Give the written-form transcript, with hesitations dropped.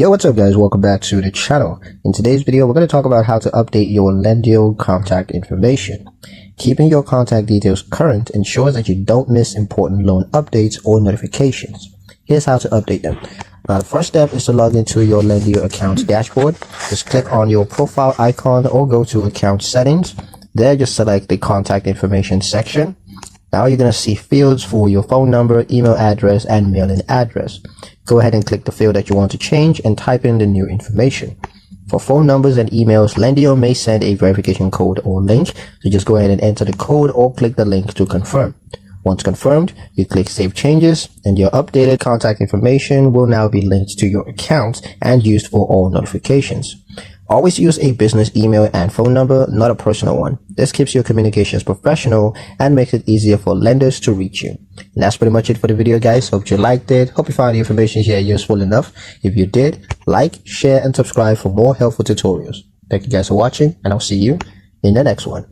Yo, what's up guys, welcome back to the channel. In today's video we're going to talk about how to update your Lendio contact information. Keeping your contact details current ensures that you don't miss important loan updates or notifications. Here's how to update them. Now the first step is to log into your Lendio account dashboard. Just click on your profile icon or go to account settings. There just select the contact information section. Now you're going to see fields for your phone number, email address, and mailing address. Go ahead and click the field that you want to change and type in the new information. For phone numbers and emails, Lendio may send a verification code or link, so just go ahead and enter the code or click the link to confirm. Once confirmed, you click Save Changes, and your updated contact information will now be linked to your account and used for all notifications. Always use a business email and phone number, not a personal one. This keeps your communications professional and makes it easier for lenders to reach you. And that's pretty much it for the video, guys. Hope you liked it. Hope you found the information here useful enough. If you did, like, share, and subscribe for more helpful tutorials. Thank you guys for watching, and I'll see you in the next one.